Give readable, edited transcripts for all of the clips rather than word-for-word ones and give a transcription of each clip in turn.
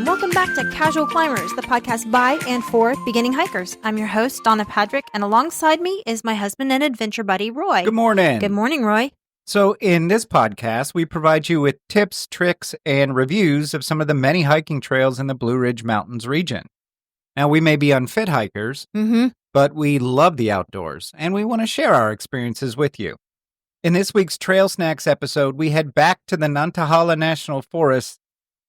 and welcome back to Casual Climbers, the podcast by and for beginning hikers. I'm your host, Donna Patrick, and alongside me is my husband and adventure buddy, Roy. Good morning. Good morning, Roy. So in this podcast, we provide you with tips, tricks, and reviews of some of the many hiking trails in the Blue Ridge Mountains region. Now, we may be unfit hikers, but we love the outdoors, and we want to share our experiences with you. In this week's Trail Snacks episode, we head back to the Nantahala National Forest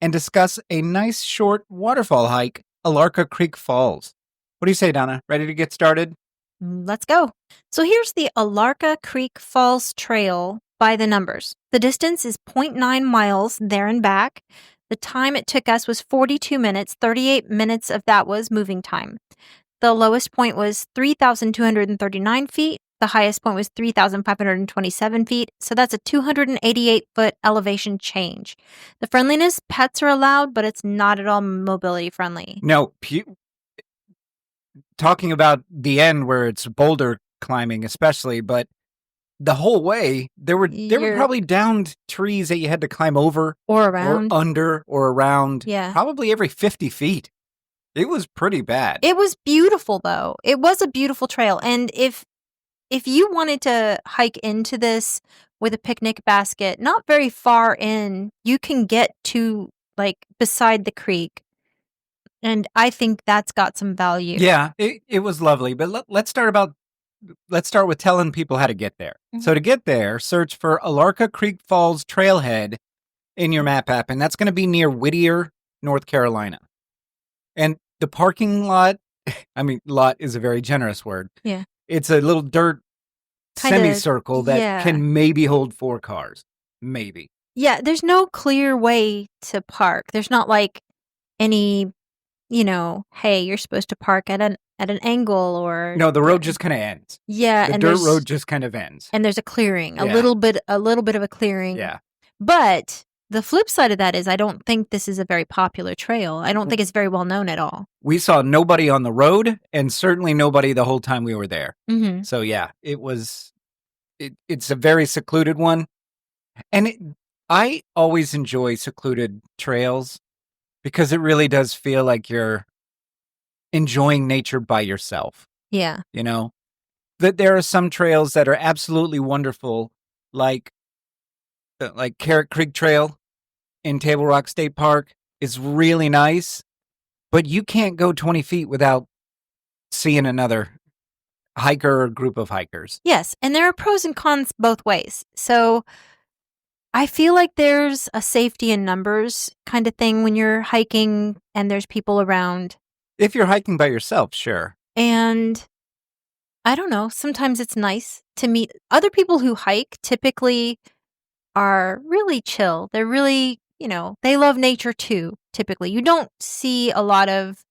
and discuss a nice short waterfall hike, Alarka Creek Falls. What do you say, Donna? Ready to get started? Let's go. So here's the Alarka Creek Falls Trail by the numbers. The distance is 0.9 miles there and back. The time it took us was 42 minutes. 38 minutes of that was moving time. The lowest point was 3,239 feet. The highest point was 3,527 feet, so that's a 288-foot elevation change. The friendliness, pets are allowed, but it's not at all mobility friendly. No, talking about the end where it's boulder climbing especially, but the whole way, there were probably downed trees that you had to climb over. Or around. Or under or around. Yeah. Probably every 50 feet. It was pretty bad. It was beautiful, though. It was a beautiful trail, and if you wanted to hike into this with a picnic basket, not very far in, you can get to, like, beside the creek. And I think that's got some value. Yeah, it was lovely. But let's start with telling people how to get there. So to get there, search for Alarka Creek Falls Trailhead in your map app, and that's going to be near Whittier, North Carolina. And the parking lot, lot is a very generous word. Yeah. It's a little dirt semicircle that can maybe hold 4 cars. Maybe. Yeah, there's no clear way to park. There's not like any, hey, you're supposed to park at an angle or... No, the road just kind of ends. Yeah. The dirt road just kind of ends. And there's a clearing, a little bit of a clearing. Yeah. But the flip side of that is I don't think this is a very popular trail. I don't think it's very well known at all. We saw nobody on the road and certainly nobody the whole time we were there. Mm-hmm. So yeah, it's a very secluded one. And I always enjoy secluded trails because it really does feel like you're enjoying nature by yourself. Yeah. That there are some trails that are absolutely wonderful, like Carrot Creek Trail in Table Rock State Park is really nice, but you can't go 20 feet without seeing another hiker or group of hikers. Yes, and there are pros and cons both ways. So I feel like there's a safety in numbers kind of thing when you're hiking and there's people around. If you're hiking by yourself, sure. And I don't know, sometimes it's nice to meet other people who hike. Typically are really chill. They're really, they love nature too, typically. You don't see a lot of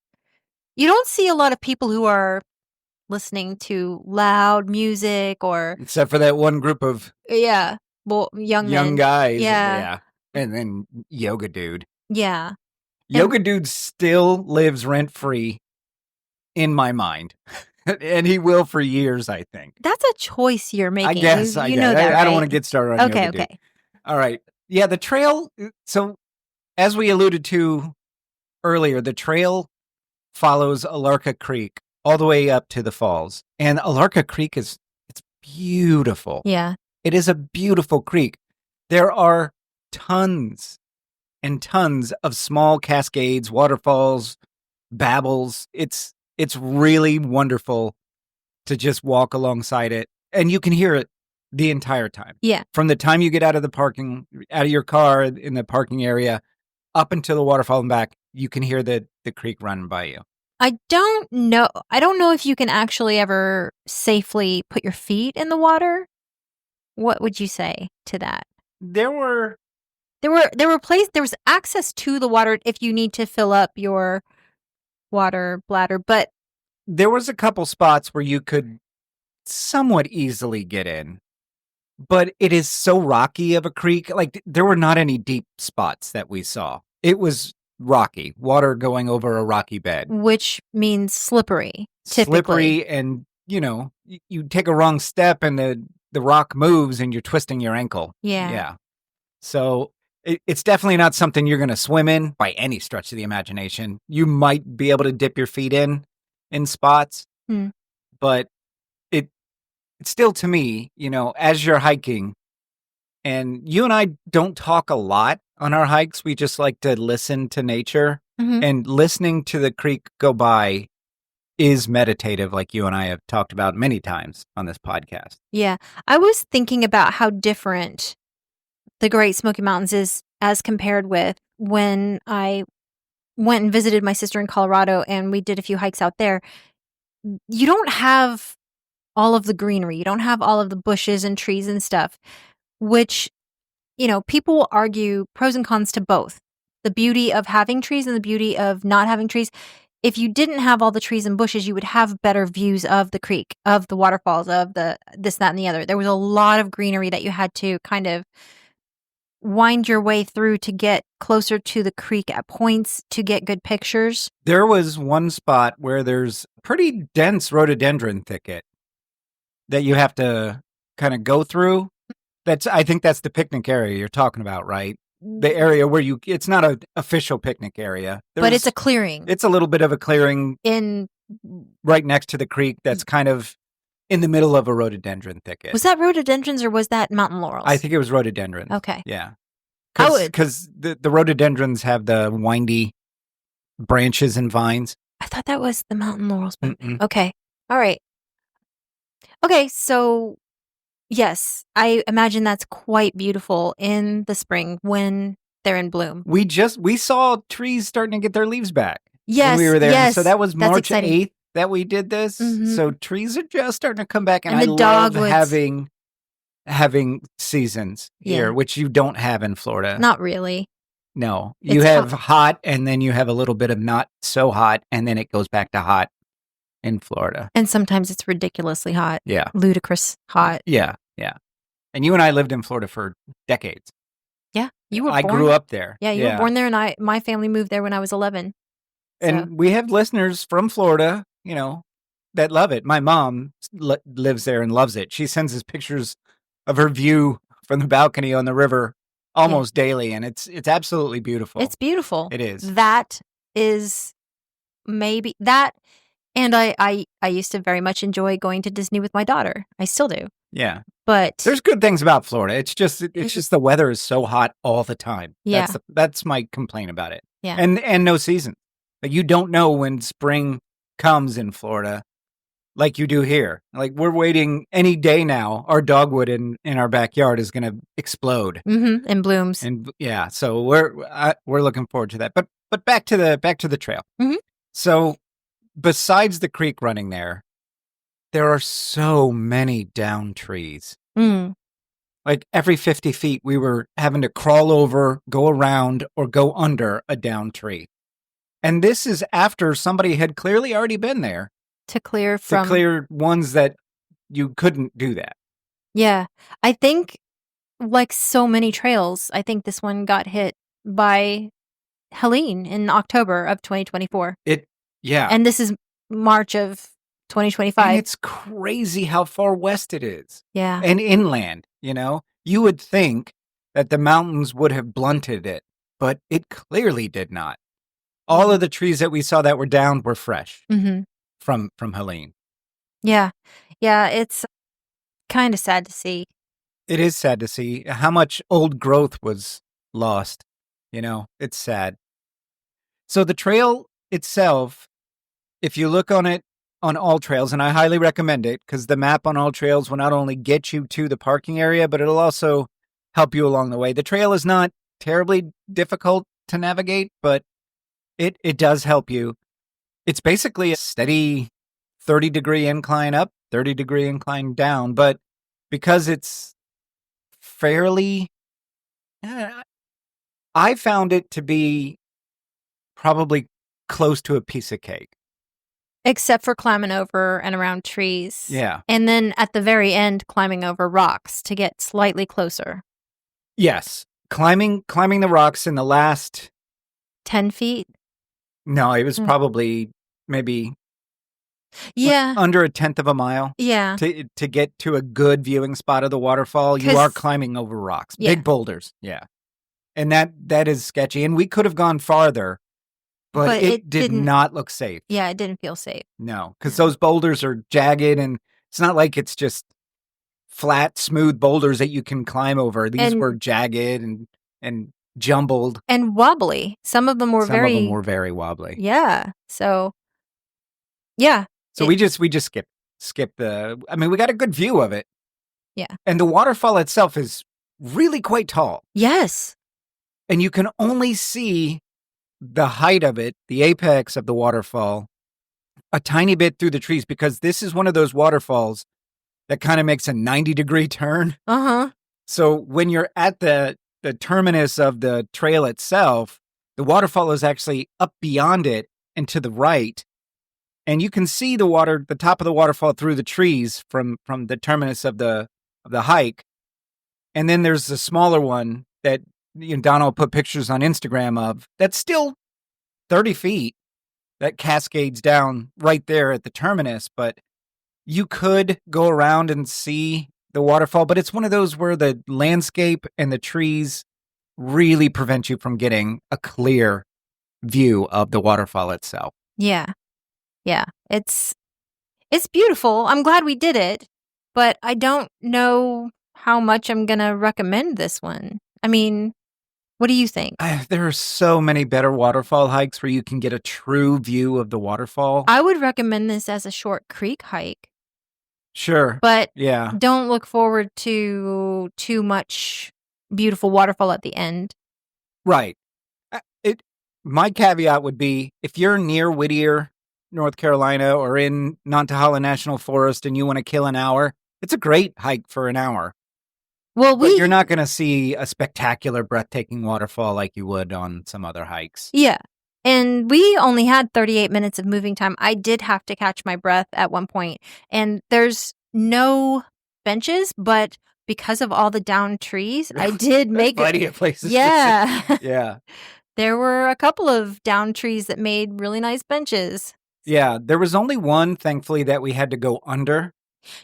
people who are listening to loud music or... Except for that one group of... Yeah. Well, young guys. Yeah. And then Yoga Dude. Yeah. Yoga Dude still lives rent-free in my mind. And he will for years, I think. That's a choice you're making. I guess. You know that, I don't right? want to get started on Yoga Dude. All right. Yeah, the trail. So, as we alluded to earlier, the trail follows Alarka Creek all the way up to the falls. And Alarka Creek it's beautiful. Yeah. It is a beautiful creek. There are tons and tons of small cascades, waterfalls, babbles. It's really wonderful to just walk alongside it. And you can hear it the entire time. Yeah. From the time you get out of your car in the parking area, up until the waterfall and back, you can hear the creek running by you. I don't know if you can actually ever safely put your feet in the water. What would you say to that? There was access to the water if you need to fill up your water bladder, but there was a couple spots where you could somewhat easily get in. But it is so rocky of a creek. Like, there were not any deep spots that we saw. It was rocky, water going over a rocky bed. Which means slippery, typically. Slippery, and, you take a wrong step and the rock moves and you're twisting your ankle. Yeah. Yeah. So It's definitely not something you're going to swim in by any stretch of the imagination. You might be able to dip your feet in spots, but it's still, to me, as you're hiking, and you and I don't talk a lot on our hikes. We just like to listen to nature, and listening to the creek go by is meditative, like you and I have talked about many times on this podcast. Yeah. I was thinking about how different the Great Smoky Mountains is as compared with when I went and visited my sister in Colorado and we did a few hikes out there. You don't have all of the greenery. You don't have all of the bushes and trees and stuff, which, people will argue pros and cons to both. The beauty of having trees and the beauty of not having trees. If you didn't have all the trees and bushes, you would have better views of the creek, of the waterfalls, of the this, that, and the other. There was a lot of greenery that you had to kind of wind your way through to get closer to the creek at points to get good pictures. There was one spot where there's pretty dense rhododendron thicket that you have to kind of go through. I think that's the picnic area you're talking about, right? The area where it's not an official picnic area. But it's a clearing. It's a little bit of a clearing right next to the creek that's kind of in the middle of a rhododendron thicket. Was that rhododendrons or was that mountain laurels? I think it was rhododendrons. Okay. Yeah. Because the rhododendrons have the windy branches and vines. I thought that was the mountain laurels. Okay. All right. Okay, so yes, I imagine that's quite beautiful in the spring when they're in bloom. We saw trees starting to get their leaves back. Yes, when we were there. Yes, so that was March 8th that we did this. So trees are just starting to come back, and the I love having seasons here, which you don't have in Florida. Not really. No, you have hot, and then you have a little bit of not so hot, and then it goes back to hot in Florida. And sometimes it's ridiculously hot. Yeah. Ludicrous hot. Yeah. And you and I lived in Florida for decades. Yeah. You were I grew up there. Yeah, you were born there, and my family moved there when I was 11. And we have listeners from Florida, that love it. My mom lives there and loves it. She sends us pictures of her view from the balcony on the river almost daily, and it's absolutely beautiful. It's beautiful. It is. That is maybe that, and I used to very much enjoy going to Disney with my daughter. I still do. Yeah. But there's good things about Florida. It's just the weather is so hot all the time. Yeah. That's my complaint about it. Yeah. And no season. Like, you don't know when spring comes in Florida like you do here. Like, we're waiting any day now. Our dogwood in our backyard is going to explode. And blooms. And yeah, so we're looking forward to that. But back to the trail. So besides the creek running there are so many down trees. Like, every 50 feet, we were having to crawl over, go around, or go under a down tree. And this is after somebody had clearly already been there to clear ones that you couldn't do that. Yeah. I think, like so many trails, I think this one got hit by Helene in October of 2024. And this is March of 2025. And it's crazy how far west it is. Yeah. And inland, you would think that the mountains would have blunted it, but it clearly did not. All of the trees that we saw that were down were fresh from Helene. Yeah. Yeah, it's kind of sad to see. It is sad to see how much old growth was lost. It's sad. So the trail itself, if you look on it on All Trails, and I highly recommend it because the map on All Trails will not only get you to the parking area, but it'll also help you along the way. The trail is not terribly difficult to navigate, but it does help you. It's basically a steady 30-degree incline up, 30-degree incline down, but because it's fairly, I found it to be probably close to a piece of cake. Except for climbing over and around trees. Yeah. And then at the very end, climbing over rocks to get slightly closer. Yes. Climbing the rocks in the last 10 feet? No, it was probably maybe Yeah. Under a tenth of a mile. Yeah. To get to a good viewing spot of the waterfall, you are climbing over rocks. Yeah. Big boulders. Yeah. And that is sketchy. And we could have gone farther, but it did not look safe. Yeah, it didn't feel safe. No, because those boulders are jagged, and it's not like it's just flat, smooth boulders that you can climb over. These were jagged and jumbled. And wobbly. Some of them were very wobbly. Yeah. So, yeah. So we just skip the, I mean, we got a good view of it. Yeah. And the waterfall itself is really quite tall. Yes. And you can only see the height of it, the apex of the waterfall, a tiny bit through the trees, because this is one of those waterfalls that kind of makes a 90-degree turn. Uh-huh. So when you're at the terminus of the trail itself, the waterfall is actually up beyond it and to the right. And you can see the top of the waterfall through the trees from the terminus of the hike. And then there's a smaller one that Donald put pictures on Instagram of that's still 30 feet that cascades down right there at the terminus. But you could go around and see the waterfall, but it's one of those where the landscape and the trees really prevent you from getting a clear view of the waterfall itself. Yeah. Yeah. It's beautiful. I'm glad we did it, but I don't know how much I'm going to recommend this one. I mean, what do you think? There are so many better waterfall hikes where you can get a true view of the waterfall. I would recommend this as a short creek hike. Sure. But yeah, don't look forward to too much beautiful waterfall at the end. Right. My caveat would be if you're near Whittier, North Carolina, or in Nantahala National Forest and you want to kill an hour, it's a great hike for an hour. Well, but you're not going to see a spectacular, breathtaking waterfall like you would on some other hikes. Yeah. And we only had 38 minutes of moving time. I did have to catch my breath at one point. And there's no benches, but because of all the downed trees, I did make plenty of places. Yeah. To sit. Yeah. There were a couple of downed trees that made really nice benches. Yeah. There was only one, thankfully, that we had to go under.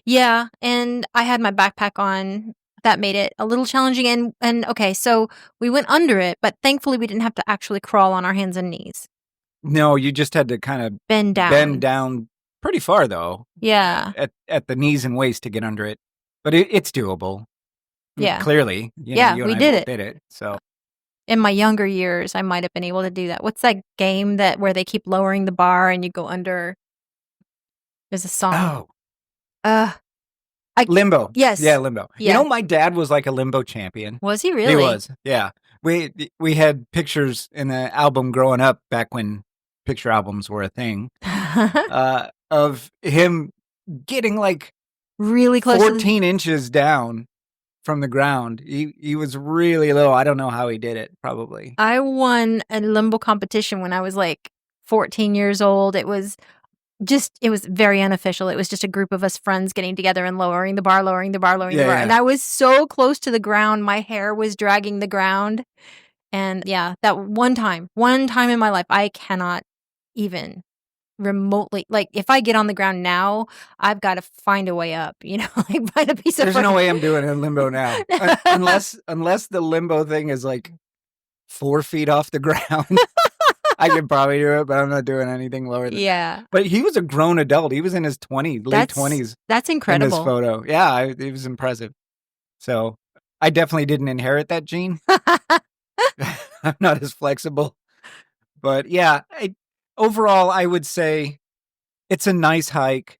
Yeah. And I had my backpack on. That made it a little challenging. And okay, so we went under it, but thankfully we didn't have to actually crawl on our hands and knees. No, you just had to kind of bend down pretty far, though. Yeah. At the knees and waist to get under it. But it's doable. Yeah. Clearly. You and I did it. So in my younger years, I might have been able to do that. What's that game where they keep lowering the bar and you go under? There's a song. Oh. Limbo. Yes. Yeah, Limbo. Yeah. My dad was like a limbo champion. Was he really? He was. Yeah. We had pictures in the album growing up back when picture albums were a thing of him getting like really close 14 inches down from the ground. He was really little. I don't know how he did it, probably. I won a limbo competition when I was like 14 years old. It was very unofficial. It was just a group of us friends getting together and lowering the bar. Yeah. And I was so close to the ground. My hair was dragging the ground. And yeah, that one time in my life, I cannot even remotely, like if I get on the ground now, I've got to find a way up, like find a piece of There's no way I'm doing a limbo now. unless the limbo thing is like 4 feet off the ground. I could probably do it, but I'm not doing anything lower than Yeah. But he was a grown adult. He was in his 20s, late 20s. That's incredible. In this photo. Yeah, it was impressive. So I definitely didn't inherit that gene. I'm not as flexible. But yeah, overall, I would say it's a nice hike.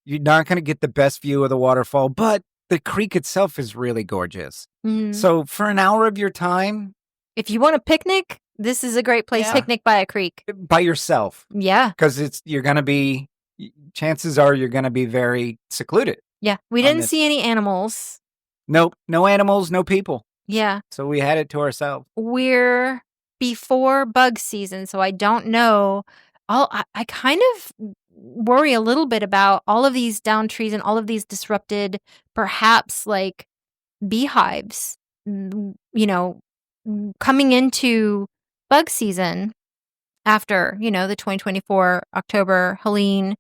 You're not going to get the best view of the waterfall, but the creek itself is really gorgeous. Mm. So for an hour of your time, if you want a picnic, this is a great place. Yeah. Picnic by a creek. By yourself. Yeah. Because chances are you're going to be very secluded. Yeah. We didn't see any animals. Nope. No animals, no people. Yeah. So we had it to ourselves. We're before bug season, so I don't know. I kind of worry a little bit about all of these down trees and all of these disrupted, perhaps like beehives, coming into bug season after, the 2024 October Helene.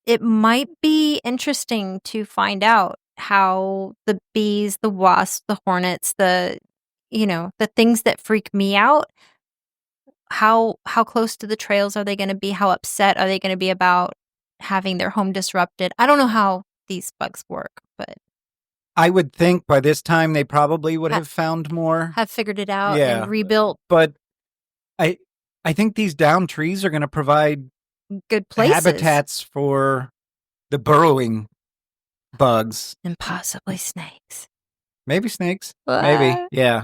It might be interesting to find out how the bees, the wasps, the hornets, the things that freak me out, how close to the trails are they going to be? How upset are they going to be about having their home disrupted? I don't know how these bugs work, but I would think by this time they probably would have found more. have figured it out and rebuilt. But I think these downed trees are going to provide good places. Habitats for the burrowing bugs. And possibly snakes. Maybe snakes. Maybe. Yeah.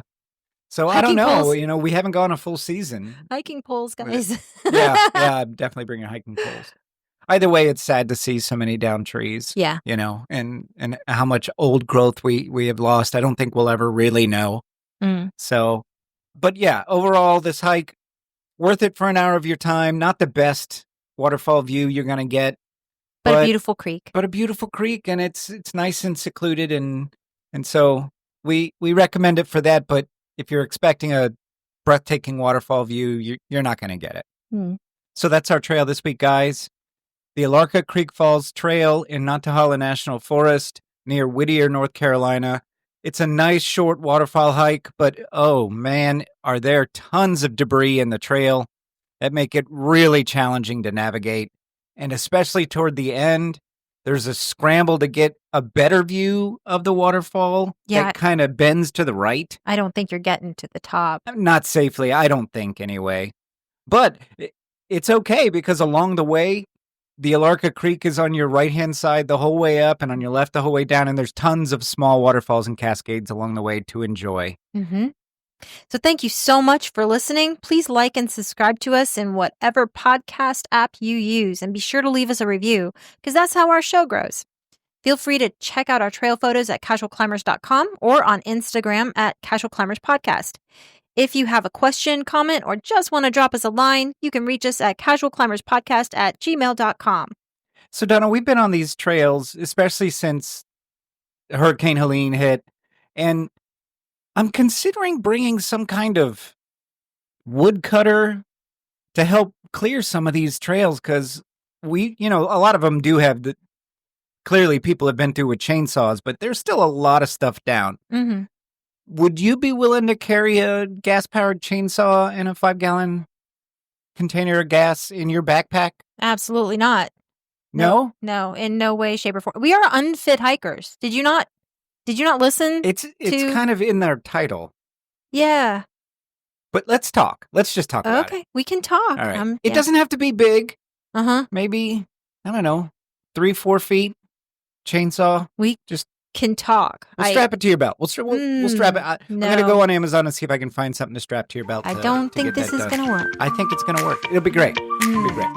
So I don't know. Poles. We haven't gone a full season. Hiking poles, guys. Yeah, definitely bring your hiking poles. Either way, it's sad to see so many down trees. Yeah. And how much old growth we have lost. I don't think we'll ever really know. So, but yeah, overall, this hike, worth it for an hour of your time. Not the best waterfall view you're going to get. But a beautiful creek. But a beautiful creek, and it's nice and secluded, and so we recommend it for that. But if you're expecting a breathtaking waterfall view, you're not going to get it. So that's our trail this week, guys. The Alarka Creek Falls Trail in Nantahala National Forest near Whittier, North Carolina. It's a nice short waterfall hike, but oh man, are there tons of debris in the trail that make it really challenging to navigate. And especially toward the end, there's a scramble to get a better view of the waterfall that kind of bends to the right. I don't think you're getting to the top. Not safely, I don't think anyway. But it's okay because along the way, the Alarka Creek is on your right-hand side the whole way up and on your left the whole way down, and there's tons of small waterfalls and cascades along the way to enjoy. So thank you so much for listening. Please like and subscribe to us in whatever podcast app you use, and be sure to leave us a review because that's how our show grows. Feel free to check out our trail photos at casualclimbers.com or on Instagram at Casual Climbers Podcast. If you have a question, comment, or just want to drop us a line, you can reach us at casualclimberspodcast@gmail.com. So, Donna, we've been on these trails, especially since Hurricane Helene hit, and I'm considering bringing some kind of woodcutter to help clear some of these trails because a lot of them do have clearly people have been through with chainsaws, but there's still a lot of stuff down. Would you be willing to carry a gas-powered chainsaw and a 5-gallon container of gas in your backpack? Absolutely not. No? No, in no way, shape, or form. We are unfit hikers. Did you not listen? It's kind of in their title. Yeah. But let's talk. Let's just talk about it. Okay, we can talk. All right. It doesn't have to be big. Uh-huh. Maybe, I don't know, 3-4 feet chainsaw. We just can talk. We'll strap it to your belt. We'll strap it. I'm going to go on Amazon and see if I can find something to strap to your belt. I don't think this is going to work. I think it's going to work. It'll be great. It'll be great.